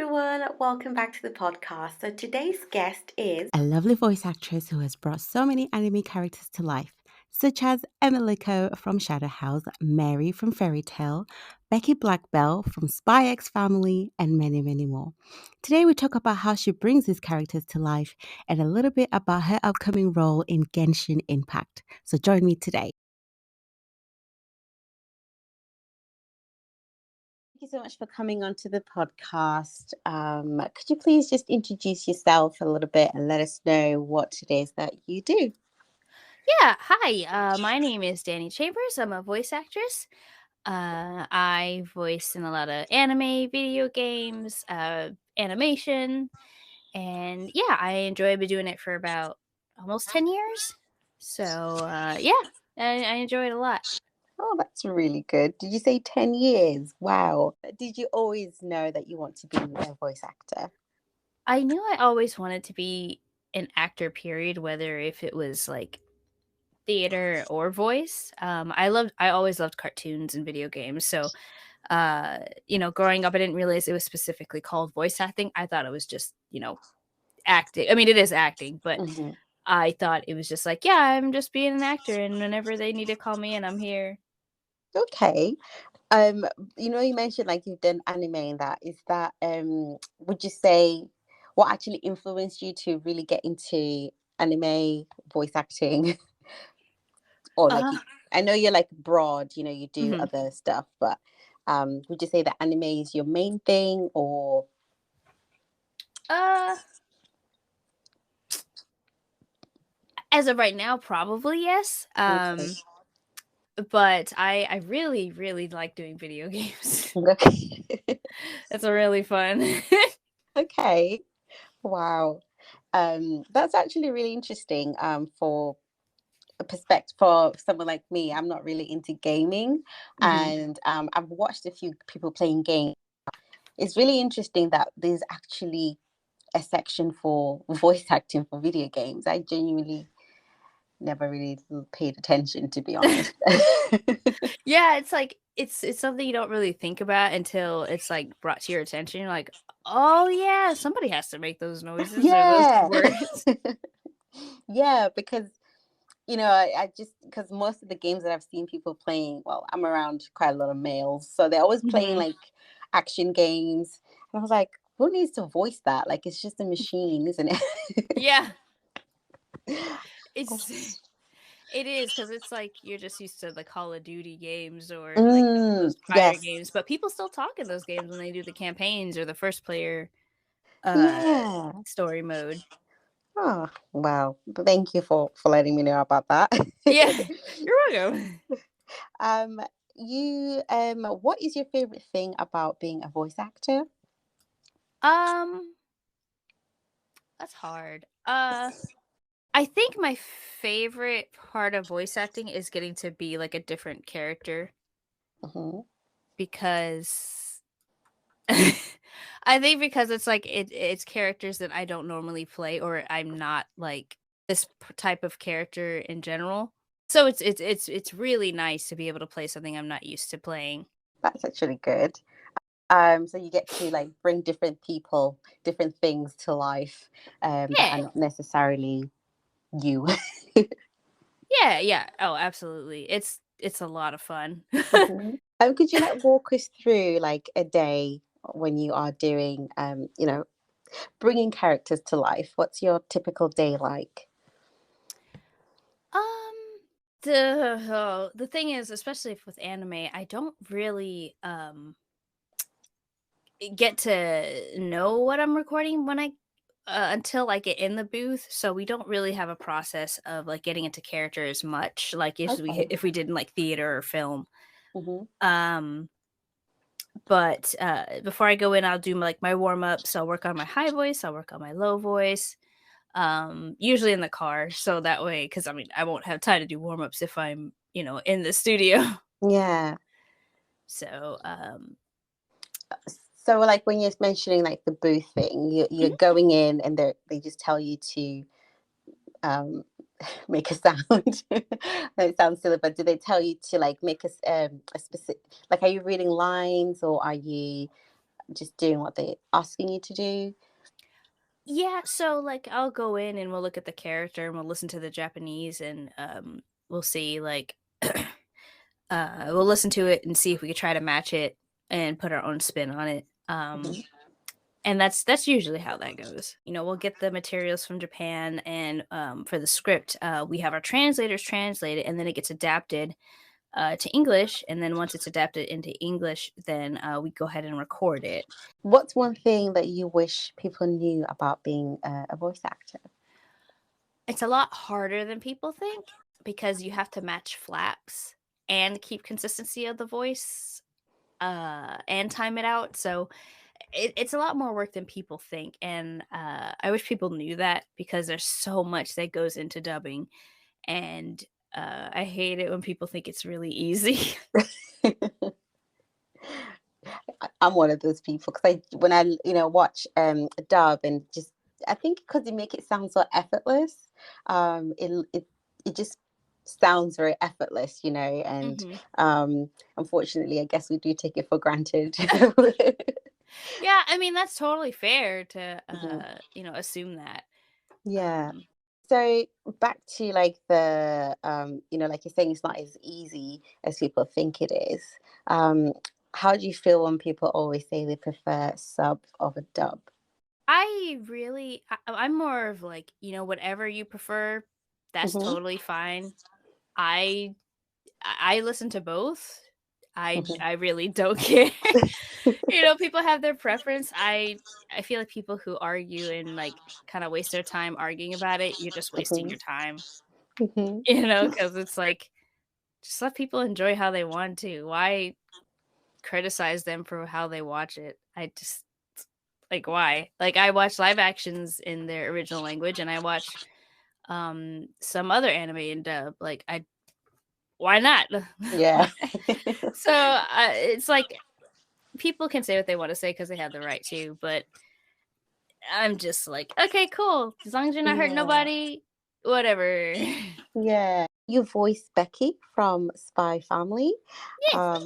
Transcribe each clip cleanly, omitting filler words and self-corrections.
everyone, welcome back to the podcast. So today's guest is A lovely voice actress who has brought so many anime characters to life, such as Emiliko from Shadow House, Mary from Fairy Tale, Becky Blackbell from Spy X Family, and many, many more. Today we talk about how she brings these characters to life and a little bit about her upcoming role in Genshin Impact. So join me today. Thank you so much for coming onto the podcast. Could you please just introduce yourself a little bit and let us know what it is that you do? Yeah, hi. My name is Dani Chambers. I'm a voice actress. I voice in a lot of anime, video games, animation, and yeah, I enjoy. I've been doing it for about almost 10 years. So yeah, I enjoy it a lot. Oh, that's really good. Did you say 10 years? Wow. Did you always know that you want to be a voice actor? I knew I always wanted to be an actor. Period. Whether if it was like theater or voice. I always loved cartoons and video games. So growing up, I didn't realize it was specifically called voice acting. I thought it was just, acting. I mean, it is acting, but Hmm. I thought it was just like, yeah, I'm just being an actor, and whenever they need to call me in, I'm here. Okay. You mentioned like you've done anime and that. Is that would you say what actually influenced you to really get into anime voice acting? Or like Uh, I know you're like broad, you do mhm. other stuff, but would you say that anime is your main thing or uh, as of right now, probably yes. okay. But I really really like doing video games. Okay. It's really fun. Okay. Wow. That's actually really interesting for a perspective for someone like me. I'm not really into gaming, Mhm. and I've watched a few people playing games. It's really interesting that there's actually a section for voice acting for video games. I genuinely never really paid attention, to be honest. Yeah, it's like it's something you don't really think about until it's, like, brought to your attention. You're like, "Oh, yeah, somebody has to make those noises or those Yeah. words." Yeah, because I just because most of the games that I've seen people playing, well, I'm around quite a lot of males, so they're always playing Mhm. like action games. And I was like, who needs to voice that? Like, it's just a machine, isn't it? Yeah, it's it is because it's like you're just used to the Call of Duty games or, like, those pirate Yes. games, but people still talk in those games when they do the campaigns or the first player, uh, Yeah. story mode. Oh, wow. Thank you for letting me know about that. Yeah, you're welcome. um, what is your favorite thing about being a voice actor? Um, that's hard. I think my favorite part of voice acting is getting to be, like, a different character Hmm. because I think because it's, like, it's characters that I don't normally play or I'm not, like, this type of character in general. So it's really nice to be able to play something I'm not used to playing. That's actually good. So you get to like bring different people, different things to life, that Yeah. are not necessarily you. Yeah, yeah. Oh, absolutely. It's a lot of fun. Mhm. Could you like walk us through like a day when you are doing, bringing characters to life? What's your typical day like? Um, the thing is, especially with anime, I don't really get to know what I'm recording when I until I get in the booth. So we don't really have a process of like getting into character as much like Okay. if we did in like theater or film. Hmm. Um, but before I go in, I'll do like my warm ups. I'll work on my high voice. I'll work on my low voice. Usually in the car, so that way, because I mean, I won't have time to do warm ups if I'm in the studio. Yeah. So So like when you're mentioning like the booth thing, you're mhm. going in and they just tell you to um make a sound. It sounds silly, but do they tell you to like make a specific, like are you reading lines or are you just doing what they're asking you to do? Yeah, so, like, I'll go in and we'll look at the character and we'll listen to the Japanese and, we'll see, like, we'll listen to it and see if we could try to match it and put our own spin on it. Mhm. And that's usually how that goes. We'll get the materials from Japan, and for the script, we have our translators translate it, and then it gets adapted to English. And then once it's adapted into English, then we go ahead and record it. What's one thing that you wish people knew about being a voice actor? It's a lot harder than people think because you have to match flaps and keep consistency of the voice and time it out. So it's a lot more work than people think, and I wish people knew that because there's so much that goes into dubbing, and I hate it when people think it's really easy. I'm one of those people because I when I watch a dub and just I think because they make it sound so effortless, it just sounds very effortless, and Mhm. um, unfortunately, I guess we do take it for granted. Yeah, I mean, that's totally fair to, Mhm. assume that. Yeah. Um, So back to like like you're saying, it's not as easy as people think it is. Um, how do you feel when people always say they prefer sub of a dub? I'm more of like, whatever you prefer, that's Hmm. totally fine. I I listen to both. I really don't care. People have their preference. I feel like people who argue and, like, kinda waste their time arguing about it, you're just wasting Hmm. your time, Hmm. because it's like, just let people enjoy how they want to. Why criticize them for how they watch it? I just like, why? Like, I watch live actions in their original language, and I watch, some other anime in dub, like, I why not? Yeah. Why? So, it's like people can say what they wanna say because they have the right to, but I'm just like, "Okay, cool. As long as you're not hurting Yeah. nobody, whatever." Yeah. You voiced Becky from Spy Family. Yeah.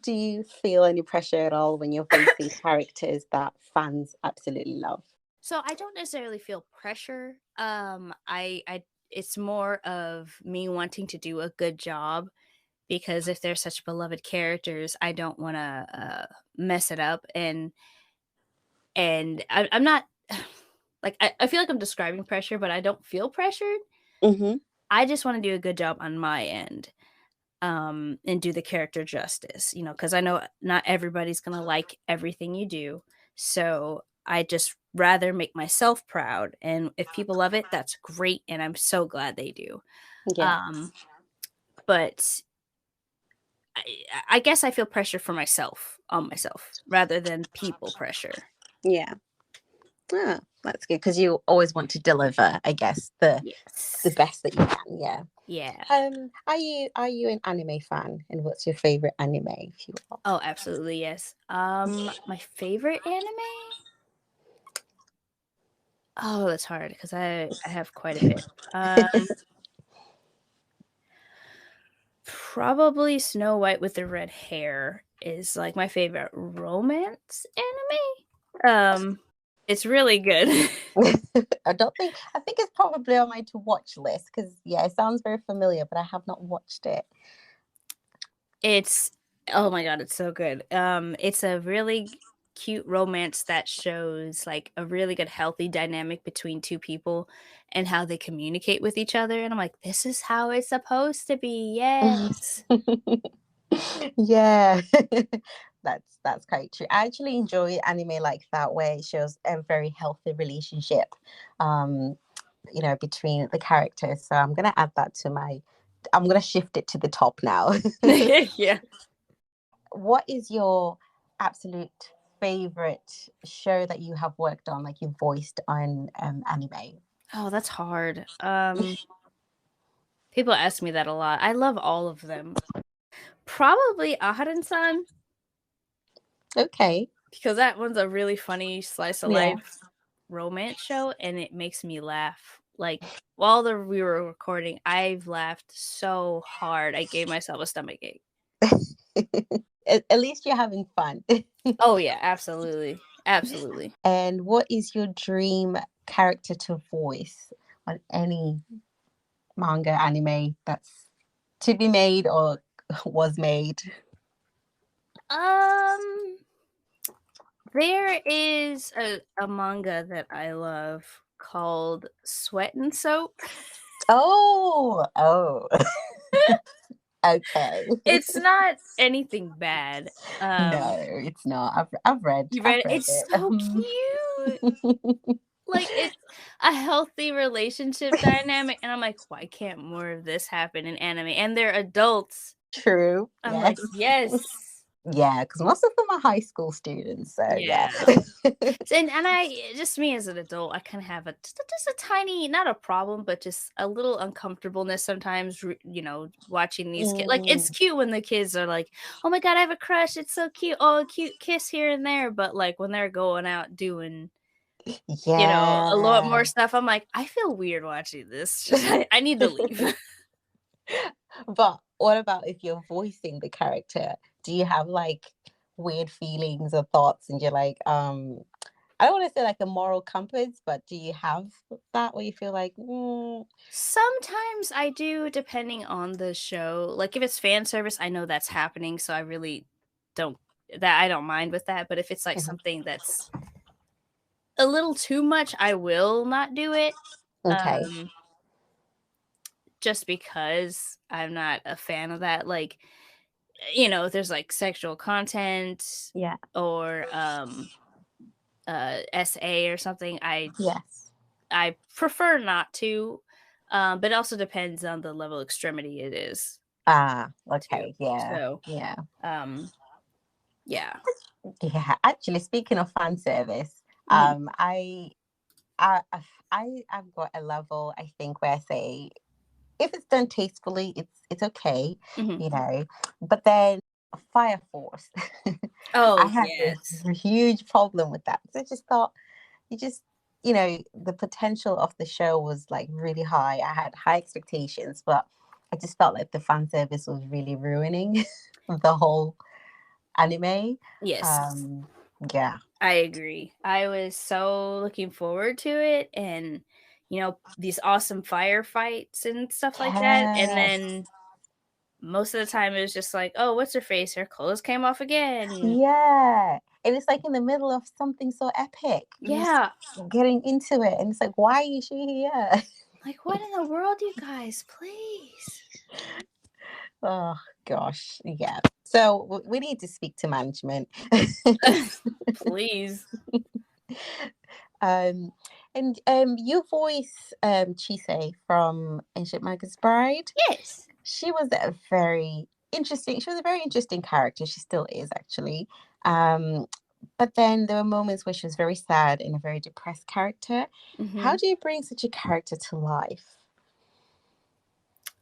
Do you feel any pressure at all when you're voicing characters that fans absolutely love? So, I don't necessarily feel pressure. I it's more of me wanting to do a good job because if they're such beloved characters, I don't wanna, mess it up, and I'm not like, I feel like I'm describing pressure, but I don't feel pressured. Hmm. I just wanna do a good job on my end, and do the character justice, because I know not everybody's gonna like everything you do. So I just rather make myself proud. And if people love it, that's great. And I'm so glad they do. Yeah. Um, but I guess I feel pressure for myself on myself rather than people pressure. Yeah. Ah, that's good because you always want to deliver, I guess, the Yes. best that you can. Yeah. Yeah. Are you an anime fan? And what's your favorite anime, if you will? Oh, absolutely. Yes. My favorite anime? Oh, that's hard because I have quite a bit. Um, Probably Snow White with the red hair is, like, my favorite romance anime. It's really good. I think it's probably on my to watch list because yeah, it sounds very familiar, but I have not watched it. It's oh my god, it's so good. It's a really cute romance that shows, like, a really good healthy dynamic between 2 people and how they communicate with each other, and I'm like, "This is how it's supposed to be, yes." Yeah. That's quite true. I actually enjoy anime like that where it shows a very healthy relationship um between the characters. So I'm gonna shift it to the top now. Yeah. What is your absolute favorite show that you have worked on, like you voiced on anime? Oh, that's hard. People ask me that a lot. I love all of them. Probably Aharon-san, Okay. because that one's a really funny slice of Yeah. life romance show, and it makes me laugh. Like, while we were recording, I've laughed so hard, I gave myself a stomachache. At least you're having fun. Oh yeah, absolutely. Absolutely. And what is your dream character to voice on any manga anime that's to be made or was made? Um there is a manga that I love called Sweat and Soap. Oh. Okay. It's not anything bad. No, it's not. You I've read it? read It's it. so cute. Like, it's a healthy relationship dynamic, and I'm like, "Why can't more of this happen in anime?" And they're adults. True. I'm Yes. like, "Yes." Yeah, because most of them are high school students. So yeah. Yeah. And I just me as an adult, I kinda have a just a tiny not a problem, but just a little uncomfortableness sometimes, watching these kids. Like, it's Mm, cute when the kids are like, "Oh my god, I have a crush, it's so cute. Oh, a cute kiss here and there," but, like, when they're going out doing, a lot yeah. more stuff, I'm like, "I feel weird watching this. Just I need to leave." But what about if you're voicing the character? Do you have like weird feelings or thoughts and you're like, I don't want to say like a moral compass, but do you have that where you feel like, Sometimes I do, depending on the show. Like, if it's fan service, I know that's happening, so I really don't I don't mind with that, but if it's, like, mhm, something that's a little too much, I will not do it, okay, um, just because I'm not a fan of that, like, if there's, like, sexual content yeah, or, SA or something, yes, I prefer not to, but it also depends on the level of extremity it is too. okay, yeah, So, yeah. um, yeah. Yeah, actually, speaking of fan service, Mhm, I, I've got a level I think where I say if it's done tastefully, it's okay, mhm. you know. But then Fire Force, I Oh, had yes. this huge problem with that because I just thought you just the potential of the show was like really high. I had high expectations, but I just felt like the fan service was really ruining the whole anime. Yes, Um, yeah. I agree. I was so looking forward to it and, these awesome firefights and stuff like that, and Yes. then most of the time it was just like, "Oh, what's her face? Her clothes came off again." Yeah. And it's like in the middle of something so epic. You're just Yeah. getting into it. And it's like, why is she here? Like, "What in the world, you guys? Please." Oh, gosh. Yeah. So we need to speak to management. Please. um, and you voice Chise from Ancient Magus Bride. Yes. She was a very interesting. She was a very interesting character. She still is actually. Um, but then there were moments where she was very sad and a very depressed character. How Mhm. do you bring such a character to life?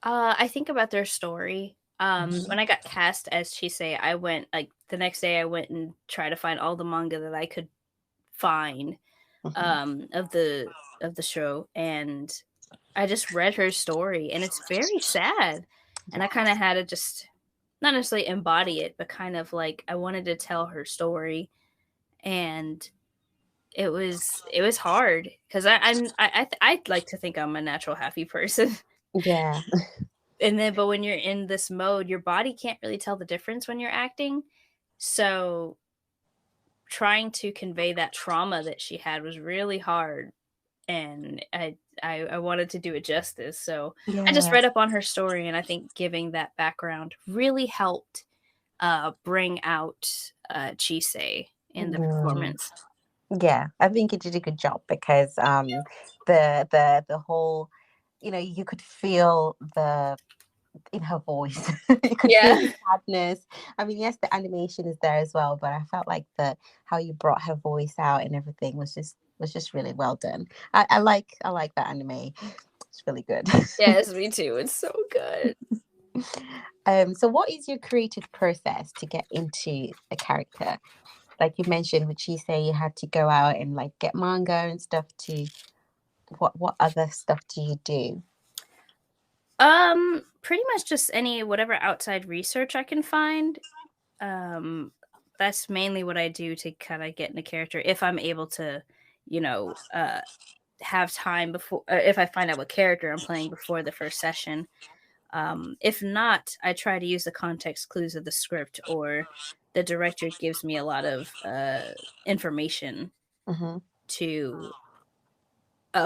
I think about their story. Mhm, When I got cast as Chise, I went like the next day I went and tried to find all the manga that I could find mhm. of the show, and I just read her story and it's very sad. And I kind of Yes. had to just not necessarily embody it, but kind of like I wanted to tell her story, and it was hard because I'd like to think I'm a natural happy person. Yeah. And then but when you're in this mode, your body can't really tell the difference when you're acting. So, trying to convey that trauma that she had was really hard, and I wanted to do it justice, so I just read Yes. up on her story, and I think giving that background really helped, bring out, Chise in the Mm. performance. Yeah, I think you did a good job because the whole you could feel the in her voice. You could feel Yeah. the sadness. I mean, yes, the animation is there as well, but I felt like the how you brought her voice out and everything was just really well done. I like that anime. It's really good. Yes, me too, it's so good. So what is your creative process to get into a character? Like you mentioned, would you say you had to go out and like get manga and stuff to what other stuff do you do? Pretty much just any whatever outside research I can find. That's mainly what I do to kind of get in a character if I'm able to, you know, have time before if I find out what character I'm playing before the first session. If not, I try to use the context clues of the script, or the director gives me a lot of information Hmm. to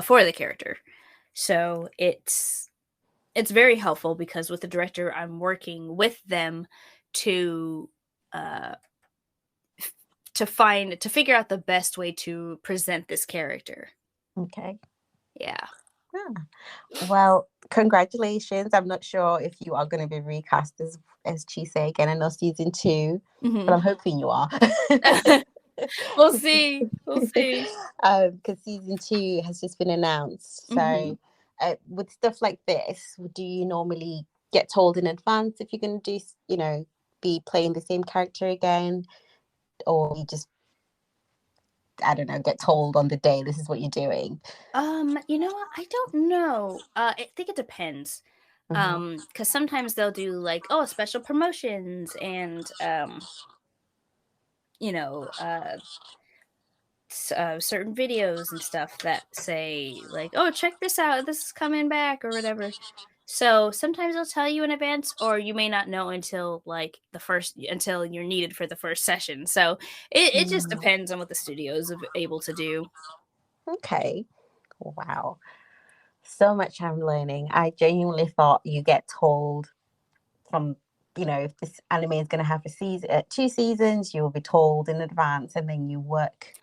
for the character. So it's very helpful because with the director, I'm working with them to uh to figure out the best way to present this character. Okay. Yeah. Ah. Well, congratulations. I'm not sure if you are going to be recast as Chise again in season 2, but Mhm. I'm hoping you are. We'll see. We'll see. Because season 2 has just been announced. So, Mhm. with stuff like this, do you normally get told in advance if you're going to do, be playing the same character again, or you just, I don't know, get told on the day this is what you're doing? You know what? I don't know. I think it depends. Hmm. Because sometimes they'll do like, oh, special promotions and you know, certain videos and stuff that say like, "Oh, check this out. This is coming back," or whatever. So sometimes they'll tell you in advance, or you may not know until like until you're needed for the first session. So it just Mm, depends on what the studio's able to do. okay. Wow. So much I'm learning. I genuinely thought you get told from, if this anime is going to have 2 seasons, you'll be told in advance and then you work.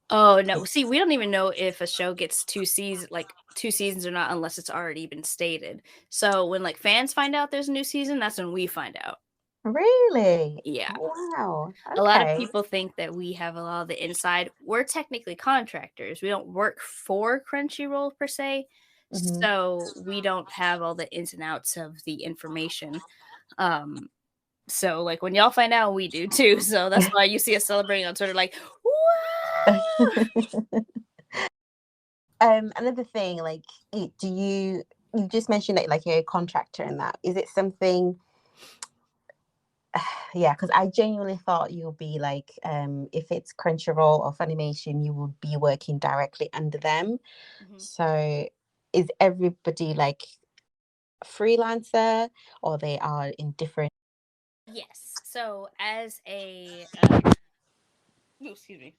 Oh no, see, we don't even know if a show gets two seasons or not unless it's already been stated. So when like fans find out there's a new season, that's when we find out. Really? Yeah. Wow. A lot of Okay. people think that we have a lot of the inside. We're technically contractors. We don't work for Crunchyroll per se, Hmm. so we don't have all the ins and outs of the information. Um, so like when y'all find out, we do too. So that's why you see us celebrating on Twitter, like, "Wow!" Another thing, like, you just mentioned that like you're a contractor and that. Is it something? Yeah, because I genuinely thought you'll be like, if it's Crunchyroll or Funimation, you will be working directly under them. Mhm. So is everybody like freelancer, or they are in different? Yes. So ooh, excuse me,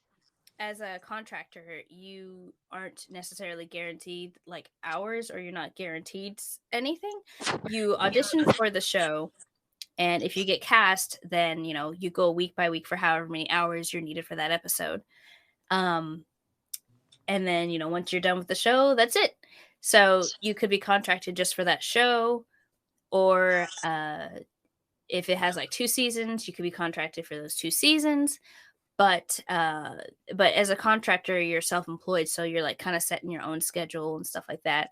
as a contractor, you aren't necessarily guaranteed like hours, or you're not guaranteed anything. You audition for the show, and if you get cast, then you go week by week for however many hours you're needed for that episode. Um, and then once you're done with the show, that's it. So you could be contracted just for that show, or if it has like 2 seasons, you could be contracted for those 2 seasons. But as a contractor, you're self-employed, so you're like kind of setting your own schedule and stuff like that.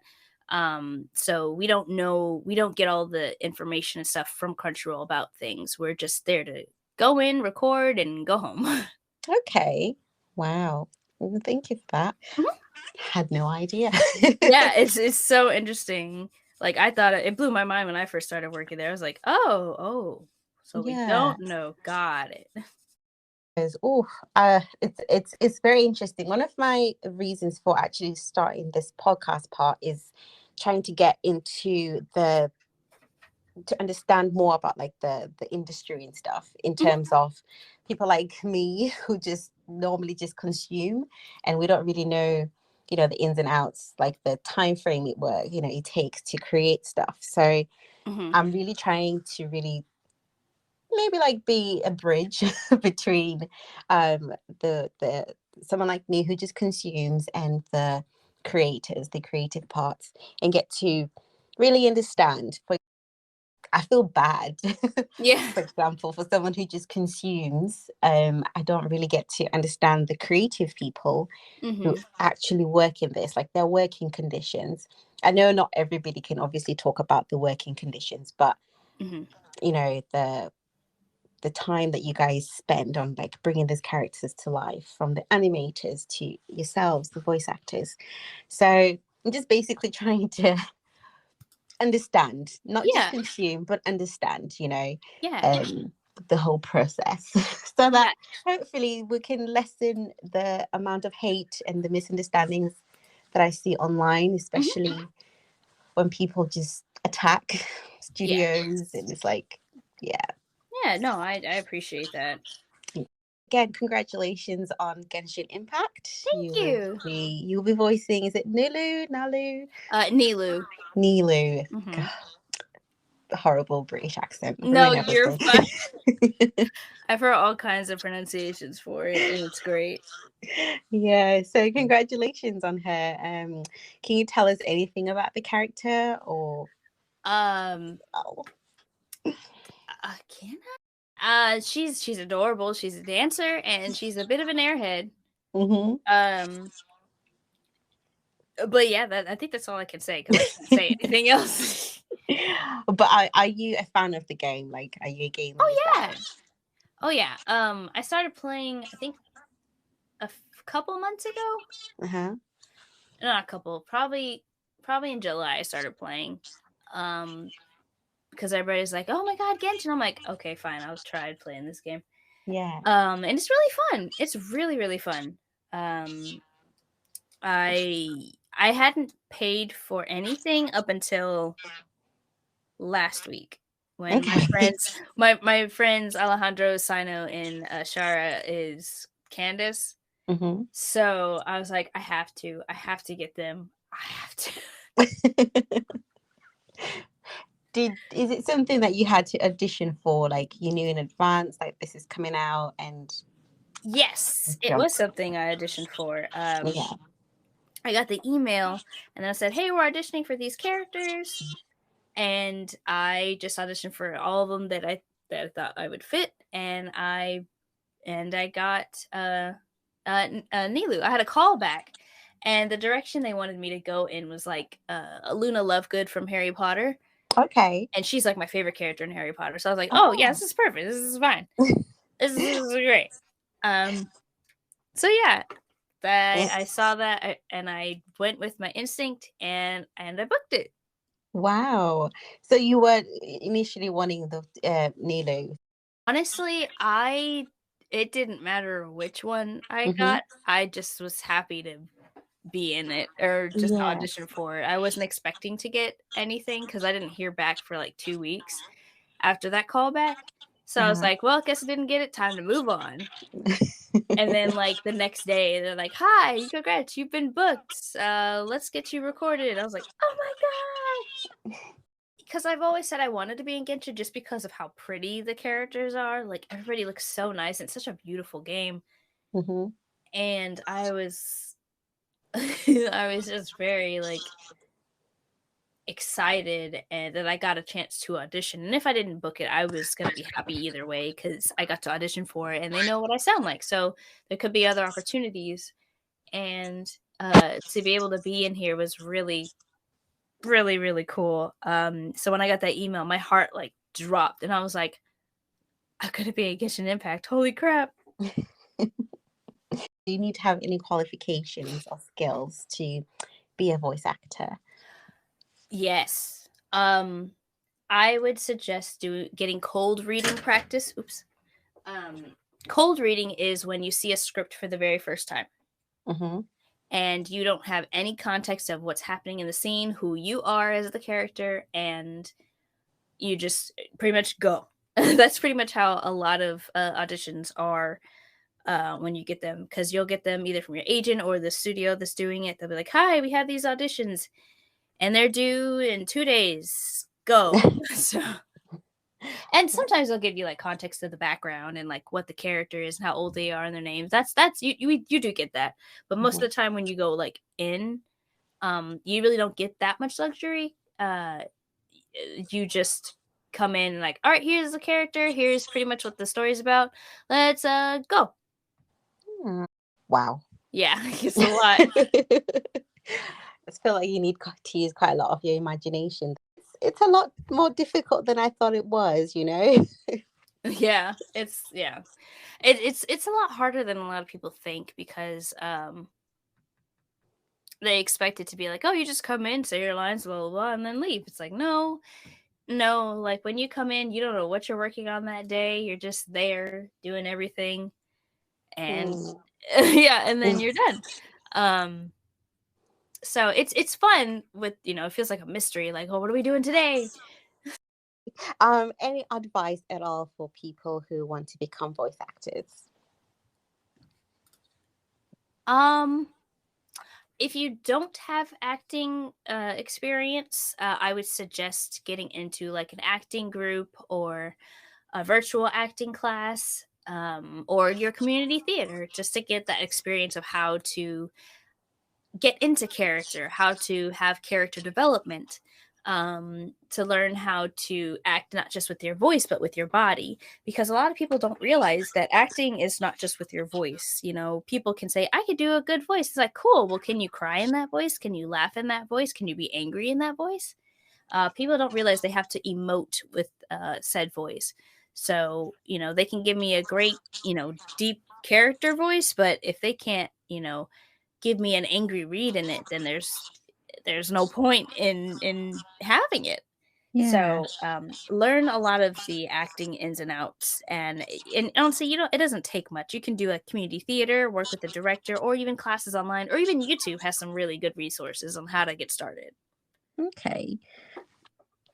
So we don't get all the information and stuff from Crunchyroll about things. We're just there to go in, record, and go home. Okay. Wow. Well, thank you for that. Mhm. Had no idea. Yeah, it's so interesting. Like I thought it blew my mind when I first started working there. I was like, oh, so we Yeah. don't know. Got it. Because it's very interesting. One of my reasons for actually starting this podcast part is trying to get into the to understand more about like the industry and stuff, in Mhm, terms of people like me who just normally just consume, and we don't really know, the ins and outs, like the time frame it takes to create stuff. So mhm. I'm really trying to really maybe like be a bridge between the someone like me who just consumes, and the creative parts, and get to really understand. For I feel bad, Yeah. for example, for someone who just consumes. I don't really get to understand the creative people who Mhm, actually work in this, like their working conditions. I know not everybody can obviously talk about the working conditions, but mhm. the time that you guys spend on like bringing these characters to life, from the animators to yourselves, the voice actors. So I'm just basically trying to understand, not just Yeah, consume, but understand, yeah. um the whole process so Yeah. that hopefully we can lessen the amount of hate and the misunderstandings that I see online, Mhm. especially when people just attack Yeah. studios. And it's like, yeah. Yeah, no, I appreciate that. Again, congratulations on Genshin Impact. Thank you. You'll be voicing, is it Nalu? Nilu. Nilu. Mhm. God, horrible British accent. No, Ruin you're everything. fine. I've heard all kinds of pronunciations for it, and it's great. Yeah, so congratulations on her. Can you tell us anything about the character or Um, oh. can she's adorable. She's a dancer, and she's a bit of an airhead. Mm-hmm. Um, but yeah, I think that's all I can say because I can't say anything else. But are you a fan of the game? Like, are you a gamer Oh yourself? yeah, oh yeah. I started playing. I think couple months ago. Uh-huh. Not a couple. Probably in July. I started playing. Um, because everybody's like, "Oh my god, Genshin!" I'm like, "Okay, fine. I'll try playing this game." Yeah. And it's really fun. It's really really fun. Um, I hadn't paid for anything up until last week when my Okay. friends my friends Alejandro, Sino, and Shara is Candace. Mm-hmm. So I was like, I have to get them. I have to. Is it something that you had to audition for? Like you knew in advance, like this is coming out and Yes, it jump. was something I auditioned for. Yeah. I got the email and then I said, "Hey, we're auditioning for these characters," and I just auditioned for all of them that I thought I would fit, and I got Nilu. I had a call back, and the direction they wanted me to go in was like Luna Lovegood from Harry Potter, Okay. and she's like my favorite character in Harry Potter. So I was like, "Oh yeah, Oh. this is perfect. This is fine. This is great." Um, so yeah, I saw that and I went with my instinct and I booked it. Wow. So you were initially wanting the Nilu. Honestly, I it didn't matter which one I Mm-hmm. got. I just was happy to be in it or just audition Yes. for it. I wasn't expecting to get anything because I didn't hear back for like 2 weeks after that callback. So I was Uh-huh. like, well, I guess I didn't get it. Time to move on. And then like the next day, they're like, "Hi, congrats, you've been booked. Let's get you recorded." I was like, "Oh my god!" Because I've always said I wanted to be in Genshin just because of how pretty the characters are. Like everybody looks so nice. It's such a beautiful game, Mm-hmm. and I was, I was just very like excited and that I got a chance to audition. And if I didn't book it, I was gonna be happy either way because I got to audition for it, and they know what I sound like. So there could be other opportunities, and to be able to be in here was really really really cool. So when I got that email, my heart like dropped and I was like, I could be a Genshin Impact, holy crap. You need to have any qualifications or skills to be a voice actor. Yes. I would suggest getting cold reading practice. Oops. um Cold reading is when you see a script for the very first time Mm-hmm. and you don't have any context of what's happening in the scene, who you are as the character, and you just pretty much go. That's pretty much how a lot of auditions are when you get them, because you'll get them either from your agent or the studio that's doing it. They'll be like, "Hi, we have these auditions, and they're due in 2 days. Go." So, and sometimes they'll give you like context of the background and like what the character is and how old they are and their names. That's you do get that, but most of Mhm. the time when you go like in, you really don't get that much luxury. You just come in like, all right, here's the character, here's pretty much what the story's about. Let's go. Hmm. Wow. Yeah, it's a lot. I feel like you need to use quite a lot of your imagination. It's a lot more difficult than I thought it was, you know? Yeah, it's a lot harder than a lot of people think because they expect it to be like, oh, you just come in, say your lines, blah blah blah, and then leave. It's like, no, No, like, when you come in, you don't know what you're working on that day, you're just there doing everything, and Mm. yeah, and then you're done. Um, so it's fun with, it feels like a mystery, like, "Oh, what are we doing today?" Any advice at all for people who want to become voice actors? Um, if you don't have acting, experience, I would suggest getting into, like, an acting group or a virtual acting class, or your community theater, just to get that experience of how to get into character, how to have character development, to learn how to act not just with your voice, but with your body. Because a lot of people don't realize that acting is not just with your voice. People can say, I could do a good voice. It's like, cool. Well, can you cry in that voice? Can you laugh in that voice? Can you be angry in that voice? People don't realize they have to emote with said voice. So, they can give me a great, deep character voice, but if they can't, give me an angry read in it, then there's no point in having it. Yeah. So, learn a lot of the acting ins and outs, and honestly, it doesn't take much. You can do a community theater, work with the director, or even classes online, or even YouTube has some really good resources on how to get started. Okay.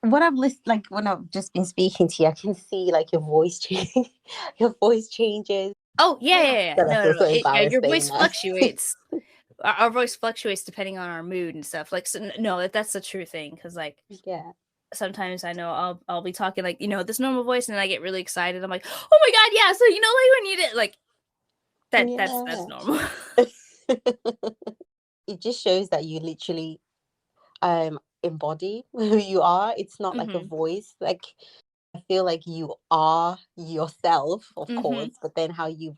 What I've listened, like when I've just been speaking to you, I can see like your voice change, your voice changes. Oh, yeah, yeah, yeah. God, I No, feel no, so yeah, embarrassed your saying voice that. fluctuates. Our voice fluctuates depending on our mood and stuff. Like, so, no, that's a true thing. Because like, Yeah. sometimes I know I'll be talking like, this normal voice, and then I get really excited. I'm like, "Oh my god, yeah." So, like when you did like that's Yeah. normal. It just shows that you literally embody who you are. It's not like a Mhm. voice. Like I feel like you are yourself, of course, Mhm. but then how you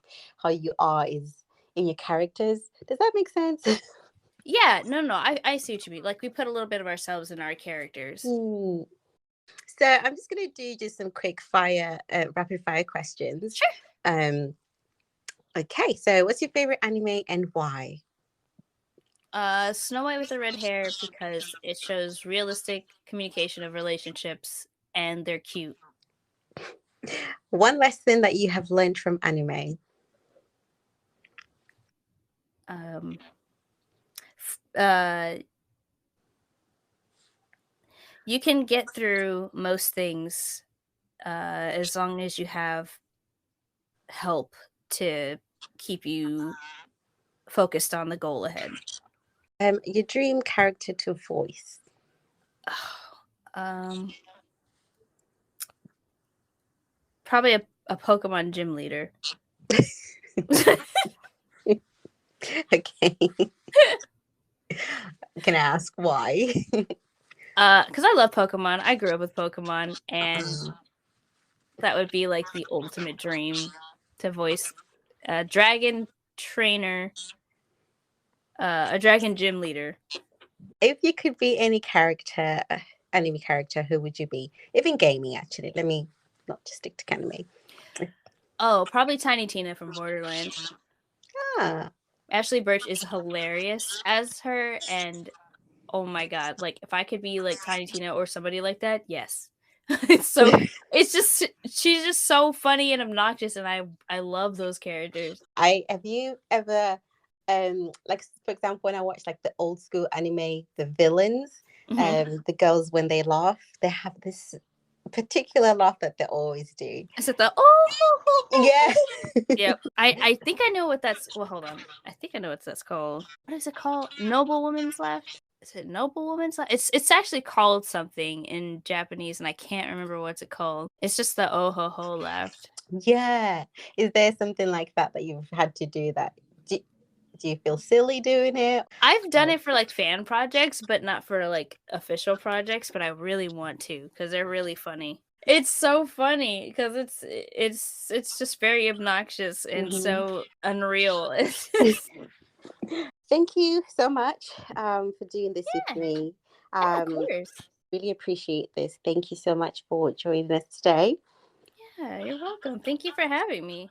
are is in your characters. Does that make sense? Yeah, no, no, I see what you mean. Like, we put a little bit of ourselves in our characters. Hmm. So I'm just gonna do just some quick fire, rapid fire questions. Sure. Um, okay, so what's your favorite anime and why? Snow White with the red hair because it shows realistic communication of relationships, and they're cute. One lesson that you have learned from anime. Um, uh, you can get through most things, as long as you have help to keep you focused on the goal ahead. Your dream character to voice. um, Probably a Pokemon gym leader. Okay, can I ask why? 'Cause I love Pokemon. I grew up with Pokemon, and Uh, that would be, like, the ultimate dream to voice a dragon trainer, a dragon gym leader. if you could be any character, anime character, who would you be? Even gaming, actually. Let me not just stick to anime. Oh, probably Tiny Tina from Borderlands. Ah, Ashley Birch is hilarious as her, and oh my god, like, if I could be like Tiny Tina or somebody like that, yes. It's so it's just she's just so funny and obnoxious, and I love those characters. I have you ever like for example when I watch like the old school anime, the villains, Mhm. the girls when they laugh, they have this particular laugh that they always do. I said the "Oh, ho, ho, ho, Yeah. ho." Yep. I think I know what that's well, hold on. I think I know what that's called. What is it called? Noble Woman's Laugh? Is it Noble Woman's Laugh? It's actually called something in Japanese, and I can't remember what's it called. It's just the "Oh, ho, ho" laugh. Yeah. Is there something like that that you've had to do that? Do, do you feel silly doing it? I've done it for, like, fan projects, but not for, like, official projects, but I really want to because 'cause they're really funny. It's so funny because it's just very obnoxious and Mhm. so unreal. It's just Thank you so much for doing this with yeah, me. yeah, of Um, course. really appreciate this. Thank you so much for joining us today. Yeah, you're welcome. Thank you for having me.